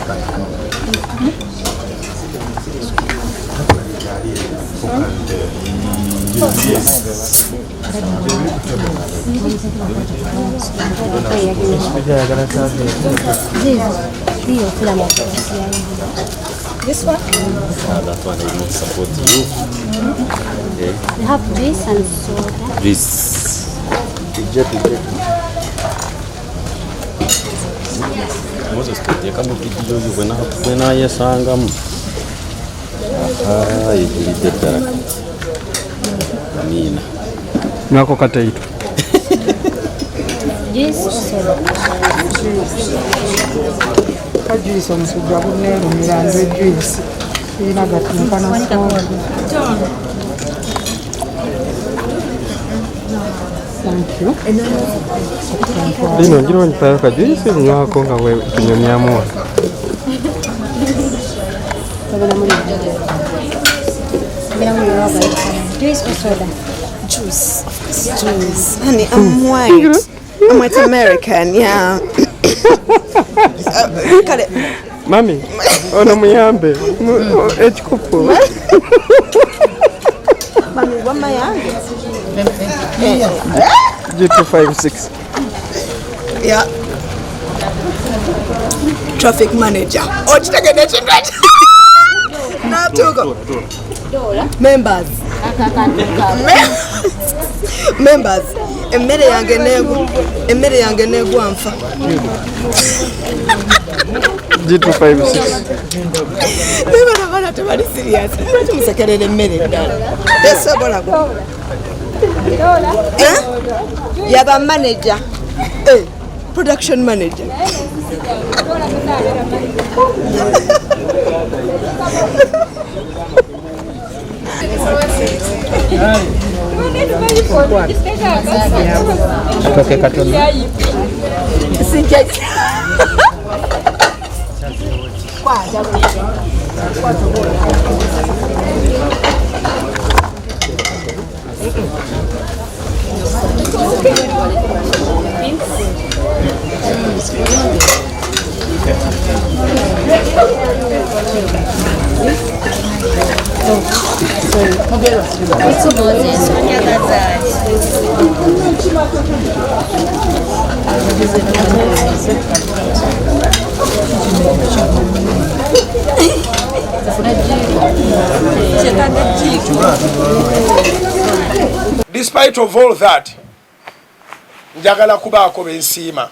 This one? That one I will support you. Okay. We have this and soda. This. Moses tuteeka mu vidiyo yo bwe naayesangamu. Aha, ejiridde ddala. Amiina. Nako kateito. Juice or soda? Juice omusujja guneerumira nze juice irina gatumpana soda. Thank you. Lino ngira onyipayo ka juice nywako nga we tunyumyamu. Juice or soda? Juice. Juice. Honey, I'm white. I'm white American, yeah. Got it. Mami, ono muyambe. Ekikopo. Mami, what my young? G256. Yeah. Traffic manager. Oh, it's right. Now to go. Members. Members. Emmere yange negwanfa. G256. Never know to be serious. Lwaki musekerera emmere ddala? Tesobola go. Yaba manager. Production manager. Katoke katono. Despite of all that, njagala kubaako bensiima.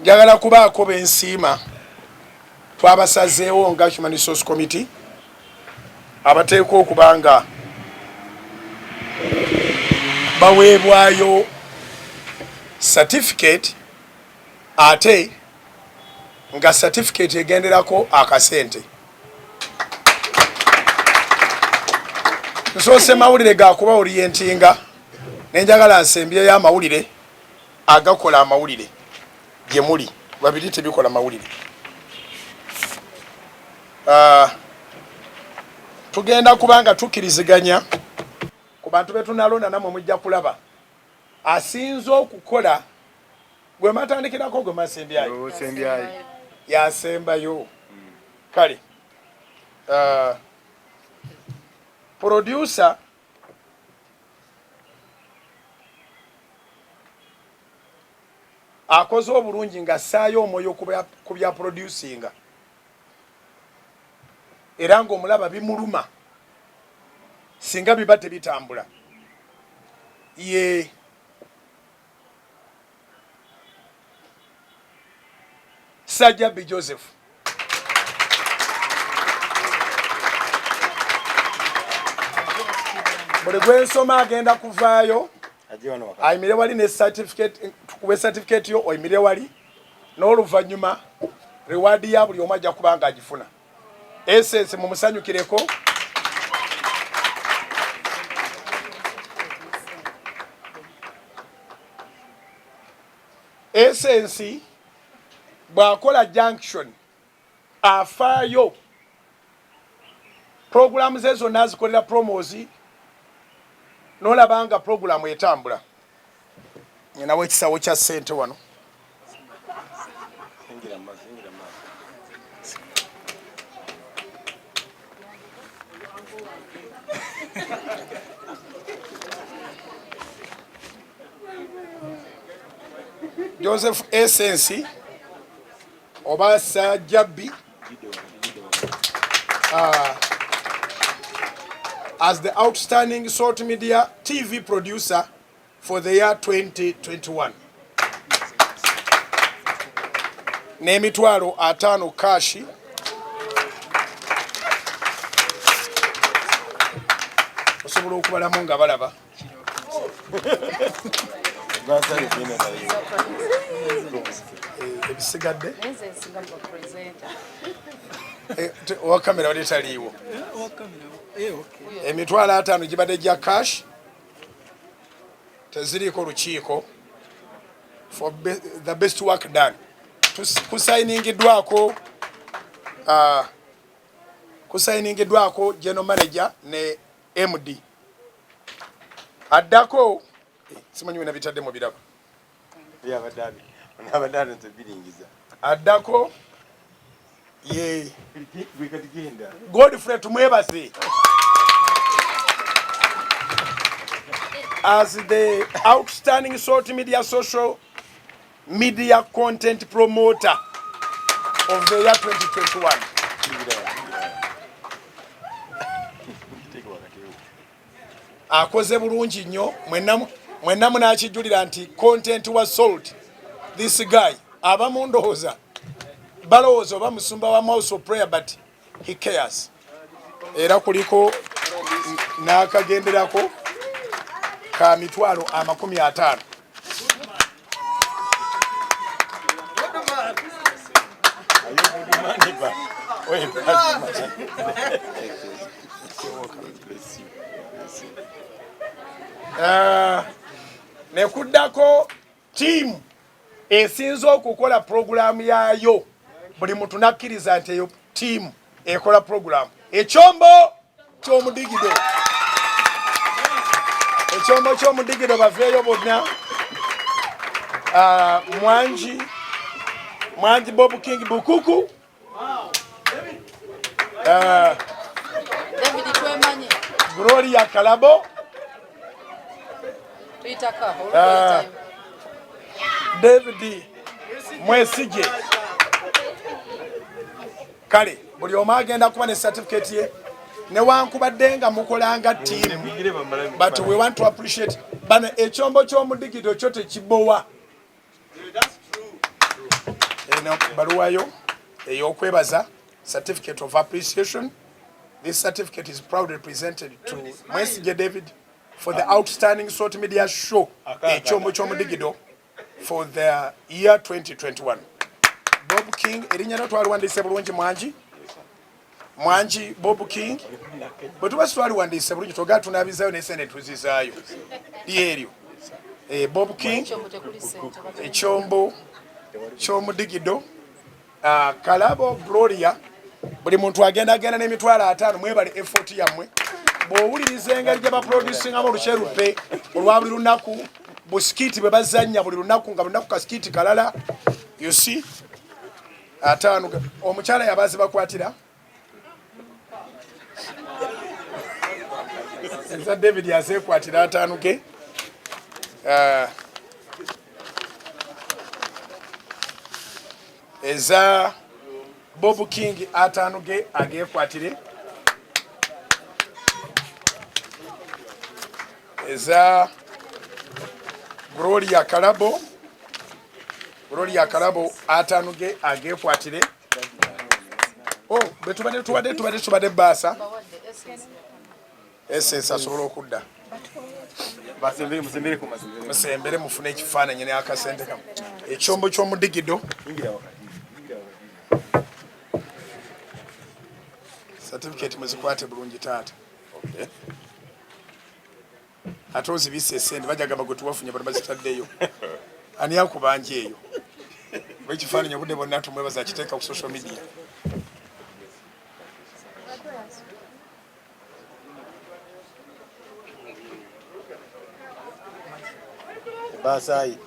Njagala kubaako bensiima. Twabasazeewo nga Human Resource Committee abateeka okubanga baweebwayo certificate ate nga certificate egenderako akasente. Nsoose mawulire gakuba orientinga nenjagala nsembyeyo amawulire agakola amawulire gye muli babiri tebikola mawulire. Tugenda kubanga tukkiriziganya ku bantu betunalonda namwe mujja kulaba asinze okukola gwe matandikirako gwe masembyayo yasembayo kale producer akoze obulungi nga assaayo omwoyo ku bya producinga era ng'omulaba bimuluma singa biba tebitambula ye Sajjabi Joseph buli gwensoma agenda kuvaayo ayimire wali ne certificate tukube certificate yo oyimire wali n'oluvannyuma reward ya buli omu ajja kuba nga agifuna. Essence mu musanyukireko Essence bw'akola junction afaayo programs ezo nazikolera promos n'olabanga programu etambula ninawo ekisawo kya ssente wano. Joseph Essence oba Sajjabi as the outstanding salt media TV producer for the year 2021. N'emitwalo 5 kashi osobola okubalamu nga balaba. Ebisigadde owa kamera wali taliiwo. Emitwalo 5 gibadde gya cash teziriiko lukiiko for the best work done. Kusayiningiddwako general manager ne MD. Addako simanyi wena bitadde mu birabo. Addako ye Godfrey tumwebaze as the outstanding salt media social media content promoter of the year 2021. Akoze bulungi nnyo mwenna munakijulira nti content wa salt this guy abamu ndowooza balowooza oba musumba wa house of prayer but he cares. Era kuliko n'akagenderako ka mitwalo 50. Nekuddako team esinza okukola programu yaayo. Buli muntu nakkiriza nti eyo team ekola programu. Ekyombo ky'omudigido. Ekyombo ky'omudigido baveeyo bonna. Mwanji Bob King Bukuku. David twemanyi. Gloria Kalabo. Tuyitaka. David Mwesige. Kale buli omu agenda kuba ne certificate ye newankubadde nga mukolanga team but we want to appreciate bana ekyombo ky'omudigido kyo tekibowa. Eno baluwayo ey'okwebaza certificate of appreciation. This certificate is proudly presented to Mwesige David for the outstanding salt media show ekyombo ky'omudigido for the year 2021. Bob King erinnya lyo twaliwandiise bulungi Mwanji Bob King bwe tuba twaliwandiise bulungi togala tunaabizaayo n'esente tuzizaayo lyeryo. Bob King ekyombo ky'omudigido. Kalabo Gloria buli muntu agenda n'emitwalo 5 mwebale effort yammwe. Bw'owuliriza engeri gye baproducingamu olucerupe olwa buli lunaku busikiti bwe bazannya buli lunaku nga lunaku kasikiti kalala you see 5 omukyala yabazi bakwatira eza David yasekwatira 5 ge eza Bob King 5 ge agekwatire eza Gloria Kalabo 5 ge agekwatire. Betubadde baasa Essence asobola okudda musembere mufune ekifaananyi n'akasente kamu. Ekyombo ky'omudigido certificate muzikwate bulungi taata. Ate ozibise esente bajagamba gwe tuwafunye bano bazitaddeyo. Ani akubanja eyo bwekifaananyi obudde bonna tumwebaza akiteeka ku social media. Basai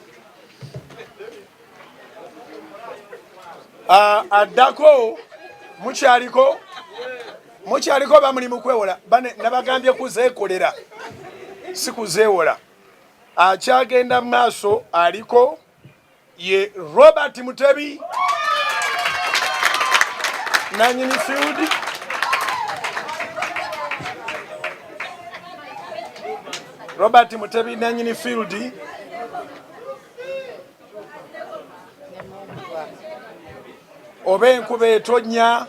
addako mukyaliko bamuli mu kwewola nabagambye kuzeekolera si kuzeewola. Akyagenda mu maaso aliko ye Robert Mutebi nanyini field. Robert Mutebi nanyini field oba enkuba etonnya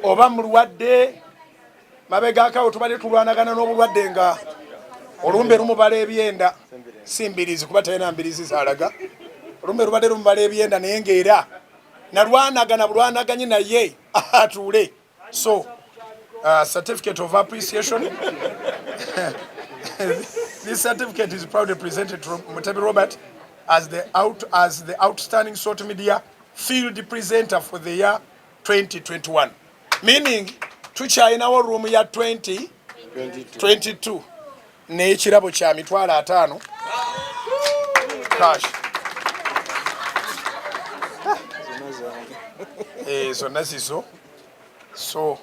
oba mulwadde mabega akawo tubadde tulwanagana n'obulwadde nga olumbe lumubala ebyenda si mbirizi kuba talina mbirizi zaalaga olumbe lubadde lumubala ebyenda naye ng'era nalwanagana bulwanaganye naye atuule. So certificate of appreciation this certificate is proudly presented to Mutebi Robert as the outstanding salt media field presenter for the year 2021, meaning tukyayinawo room ya 2022 n'ekirabo kya mitwalo 5 cash. Zonna zizo so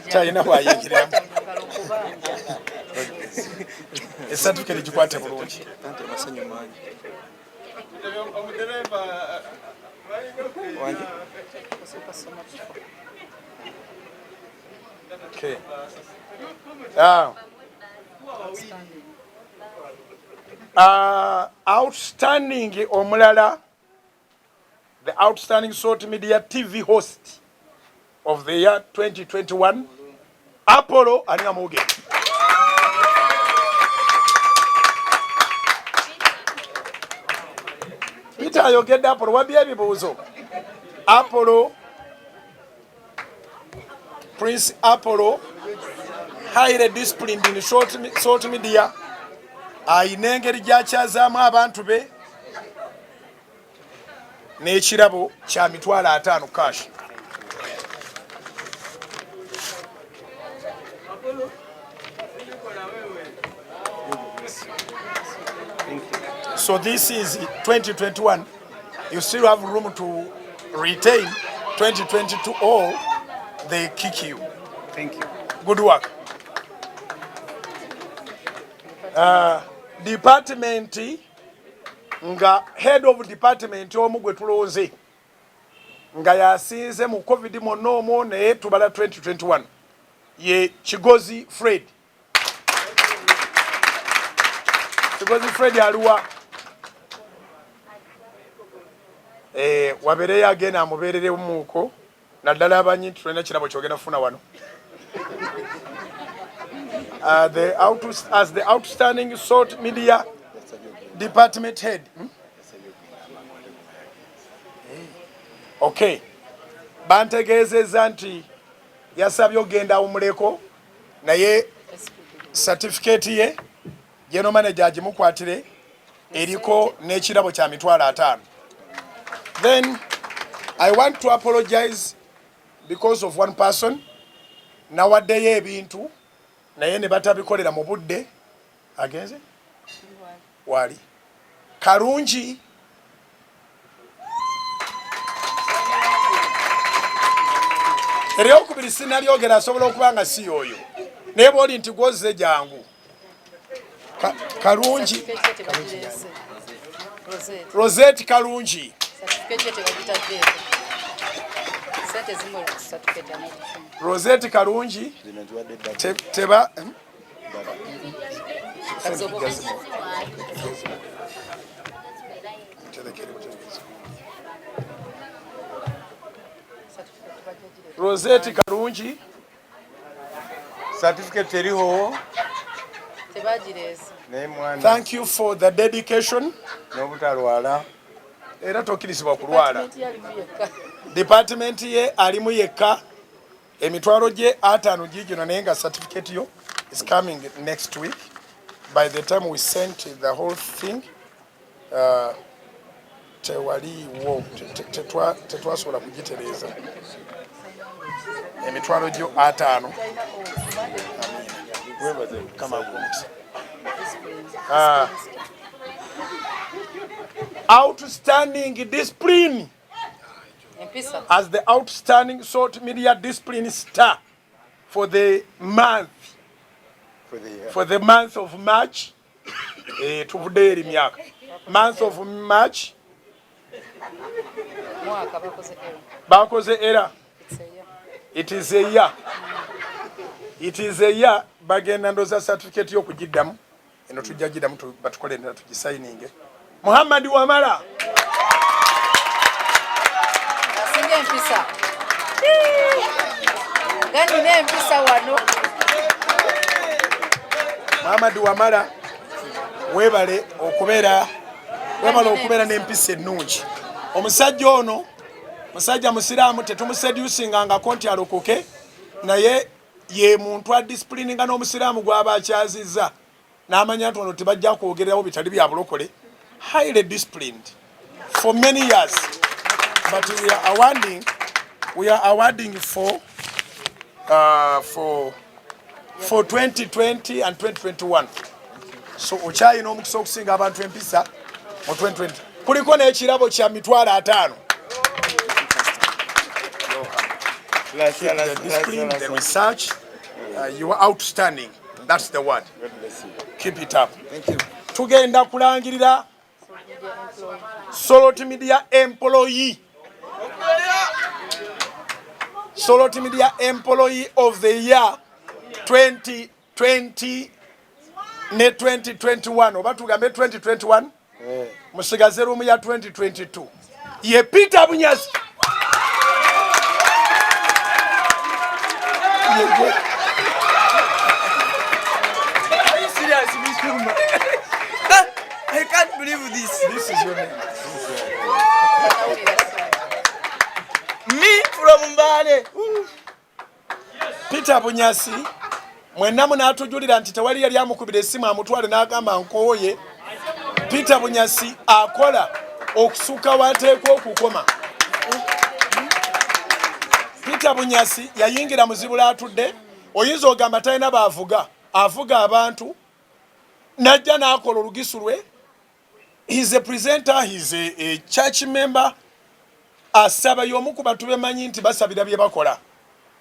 kyayina bwayingiramu esatifuketi gikwate bulungi. Okay. Outstanding omulala, the outstanding salt media TV host of the year 2021, Apollo Aniamuge. Peter ayogedde Apollo wabye ebibuuzo. Apollo, Prince Apollo, highly disciplined in salt media. Ayina engeri gy'akyazaamu abantu be n'ekirabo kya mitwalo 5 cash. So this is 2021. You still have room to retain 2022 or they kick you. Thank you. Good work. Department nga head of department omu gwe tulonze nga yasinze mu covid monomo naye tubala 2021 ye Kigozi Fred. Kigozi Fred aliwa wabere yagena amuberere umuko naddala abanyi tulina kirabo kyogenda funa wano. As the outstanding salt media department head. Okay. Bantegezeza nti yasabye ogenda umuleko naye certificate ye general manager agimukwatire eriko n'ekirabo kya mitwalo 5. Then I want to apologize because of one person. Nawaddeyo ebintu naye ne batabikolera mu budde agenze wali Karungi eryokubiri sinalyogera asobola okuba nga si oyo naye bwoli nti gwoze jangu Karungi Rosette Karungi Rosette Karungi teba Rosette Karungi certificate eriho. Thank you for the dedication. Era tokirizibwa kulwala. Department ye alimu yekka emitwalo gye 5 gigino naye nga certificate yo is coming next week. By the time we sent the whole thing tewaliwo tetwasobola kugitereeza emitwalo gyo 5 kama gomsi Outstanding discipline as the outstanding salt media discipline star for the month of March. Tuvudde myaka month of March bakoze era it is a year bagenda ndoza certificate y'okugiddamu eno tujja giddamu batukole ndala tugisayininge. Muhammad Wamala asinga empisa gani ne empisa wano. Muhammad Wamala webale okubeera n'empisa ennungi. Omusajja ono musajja musiraamu tetumuseducinganga konti alokoke naye ye muntu adisciplininga n'omusiraamu gw'aba akyazizza n'amanya nti ono tebajja kwogererawo bitali bya bulokole. Highly disciplined for many years, but we are awarding for 2020 and 2021. So okyayina omukisa okusinga abantu empisa mu 2020 kuliko n'ekirabo kya mitwalo 5. The discipline, the research, you are outstanding. That's the word. Keep it up. Thank you. Tugenda kulangirira Salt Media Employee. Salt Media Employee of the Year 2020 ne 2021. Oba tugambe 2021 musigaze rumu ya 2022 ye Peter Bunyasi. Are you serious, Miss Kumba? I can't believe this. This is your name. Me from Mbale. Peter Bunyasi mwenna munaatujulira nti tewali yali amukubira essimu amutwale n'agamba nkooye. Peter Bunyasi akola okusuka wateekwa okukoma. Peter Bunyasi yayingira muzibula atudde oyinza ogamba talina baavuga avuga abantu najja n'akola olugisu lwe. He's a presenter, he's a church member. Asaba y'omu ku bantu bemanyi nti basabira bye bakola.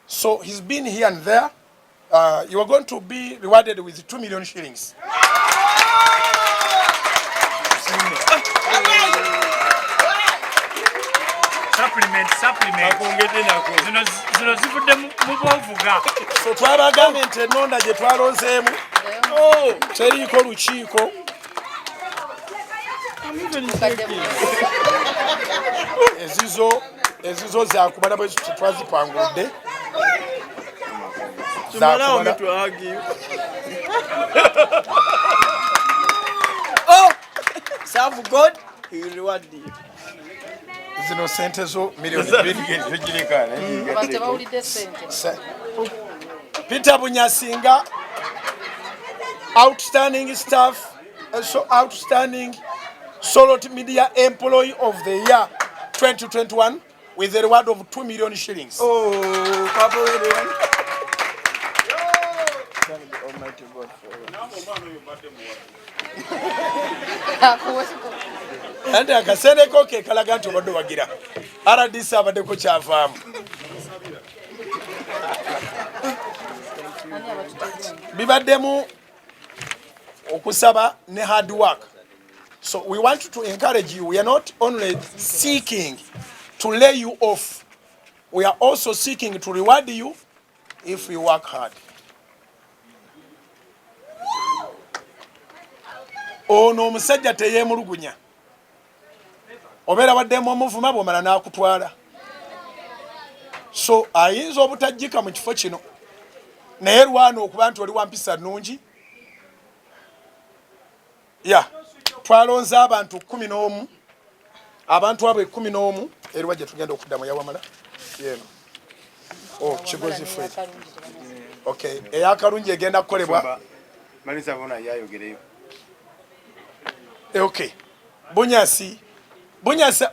So he's been here and there. You are going to be rewarded with 2 million shillings. Supplement. Zino zivudde mu bwovuga. So twabagambye nti ennonda gye twalozeemu teriiko lukiiko. Ezizo zakubala bwe twazipanguludde. Oh, serve God, He will reward you. Zino sente zo milioni 2. Peter Bunyasinga, outstanding staff, so outstanding Salt Media Employee of the Year 2021 with a reward of 2 million shillings. Oh, Papa, thank the Almighty God for and akasereko ke kalaga nti obadde wagira RDC abaddeko kyavaamu. Bibaddemu okusaba ne hard work. So we want to encourage you. We are not only seeking to lay you off, we are also seeking to reward you if you work hard. Ono omusajja teyeemulugunya. Obeera baddemu omuvuma bw'omala n'akutwala. So ayinza obutajjika mu kifo kino naye lwana okuba nti oli wampisa nnungi. Twalonze abantu 11, abantu abo 11 eriwa gye tugenda okuddamu yawamala yeeno. Kigozi Fred. Okay, eyakalungi egenda kukolebwa. Malisa bona yayogereyo. Okay. Bunyasi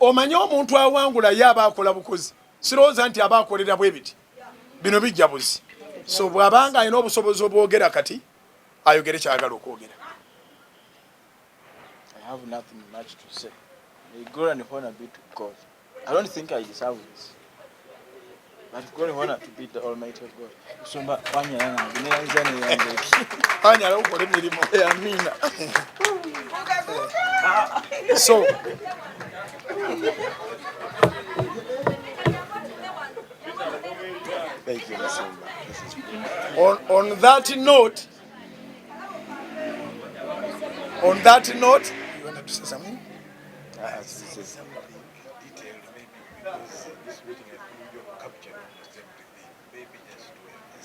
omanyi omuntu awangula yaba akola bukozi. Sirowooza nti aba akolera bwe biti. Bino bijja buzi. So bw'abanga alina obusobozi obwogera kati ayogere kyagala okwogera. I have nothing much to say. May glory and honor be to God. I don't think I deserve this. But glory and honor to be the Almighty God. Omusumba wanyala nange yange. Wanyala ukole emirimu. Amina. So Thank you, Omusumba. on that note, you wanted to say something? Say something detailed, maybe because this meeting has been your capture.